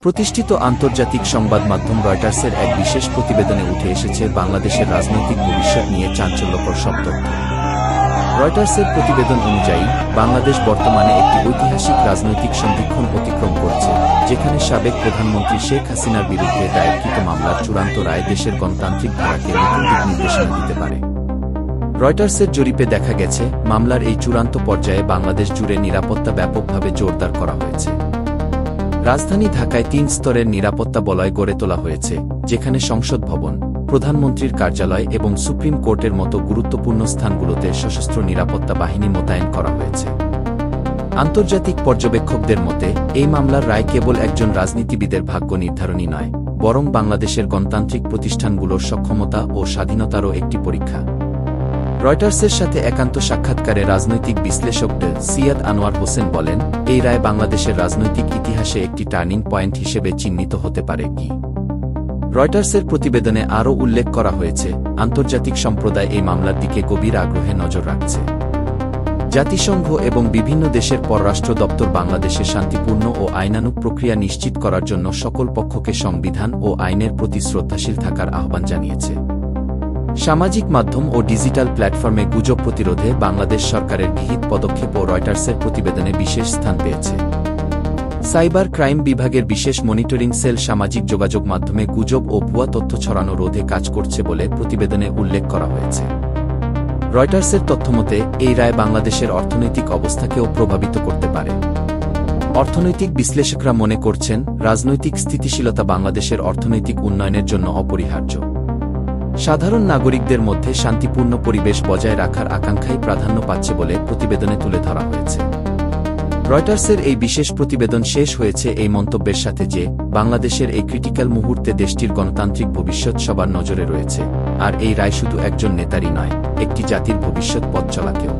প্রতিষ্ঠিত আন্তর্জাতিক সংবাদ মাধ্যম রয়টার্সের এক বিশেষ প্রতিবেদনে উঠে এসেছে বাংলাদেশের রাজনৈতিক ভবিষ্যৎ নিয়ে চাঞ্চল্যকর সব তথ্য। রয়টার্সের প্রতিবেদন অনুযায়ী বাংলাদেশ বর্তমানে একটি ঐতিহাসিক রাজনৈতিক সন্ধিক্ষণ অতিক্রম করছে, যেখানে সাবেক প্রধানমন্ত্রী শেখ হাসিনার বিরুদ্ধে দায়েরকৃত মামলার চূড়ান্ত রায় দেশের গণতান্ত্রিক ধারাকে নতুন দিক নির্দেশনা দিতে পারে। রয়টার্সের জরিপে দেখা গেছে, মামলার এই চূড়ান্ত পর্যায়ে বাংলাদেশ জুড়ে নিরাপত্তা ব্যাপকভাবে জোরদার করা হয়েছে। রাজধানী ঢাকায় ৩ স্তরের নিরাপত্তা বলয় গড়ে তোলা হয়েছে, যেখানে সংসদ ভবন, প্রধানমন্ত্রীর কার্যালয় এবং সুপ্রিম কোর্টের মতো গুরুত্বপূর্ণ স্থানগুলোতে সশস্ত্র নিরাপত্তা বাহিনী মোতায়েন করা হয়েছে। আন্তর্জাতিক পর্যবেক্ষকদের মতে, এই মামলার রায় কেবল একজন রাজনীতিবিদের ভাগ্য নির্ধারণী নয়, বরং বাংলাদেশের গণতান্ত্রিক প্রতিষ্ঠানগুলোর সক্ষমতা ও স্বাধীনতারও একটি পরীক্ষা। রয়টার্সের সাথে একান্ত সাক্ষাৎকারে রাজনৈতিক বিশ্লেষক সিয়াদ আনোয়ার হোসেন বলেন, এই রায় বাংলাদেশের রাজনৈতিক ইতিহাসে একটি টার্নিং পয়েন্ট হিসেবে চিহ্নিত হতে পারে। রয়টার্সের প্রতিবেদনে আরও উল্লেখ করা হয়েছে, আন্তর্জাতিক সম্প্রদায় এই মামলার দিকে গভীর আগ্রহে নজর রাখছে। জাতিসংঘ এবং বিভিন্ন দেশের পররাষ্ট্র দপ্তর বাংলাদেশে শান্তিপূর্ণ ও আইনানুগ প্রক্রিয়া নিশ্চিত করার জন্য সকল পক্ষকে সংবিধান ও আইনের প্রতি শ্রদ্ধাশীল থাকার আহ্বান জানিয়েছে। সামাজিক মাধ্যম ও ডিজিটাল প্ল্যাটফর্মে গুজব প্রতিরোধে বাংলাদেশ সরকারের বিহিত পদক্ষেপও রয়টার্সের প্রতিবেদনে বিশেষ স্থান পেয়েছে। সাইবার ক্রাইম বিভাগের বিশেষ মনিটরিং সেল সামাজিক যোগাযোগ মাধ্যমে গুজব ও ভুয়া তথ্য ছড়ানো রোধে কাজ করছে বলে প্রতিবেদনে উল্লেখ করা হয়েছে। রয়টার্সের তথ্যমতে, এই রায় বাংলাদেশের অর্থনৈতিক অবস্থাকেও প্রভাবিত করতে পারে। অর্থনৈতিক বিশ্লেষকরা মনে করছেন, রাজনৈতিক স্থিতিশীলতা বাংলাদেশের অর্থনৈতিক উন্নয়নের জন্য অপরিহার্য। সাধারণ নাগরিকদের মধ্যে শান্তিপূর্ণ পরিবেশ বজায় রাখার আকাঙ্ক্ষাই প্রাধান্য পাচ্ছে বলে প্রতিবেদনে তুলে ধরা হয়েছে। রয়টার্সের এই বিশেষ প্রতিবেদন শেষ হয়েছে এই মন্তব্যের সাথে যে, বাংলাদেশের এই ক্রিটিক্যাল মুহূর্তে দেশটির গণতান্ত্রিক ভবিষ্যৎ সবার নজরে রয়েছে, আর এই রায় শুধু একজন নেতারই নয়, একটি জাতির ভবিষ্যৎ পথ চলাকেও।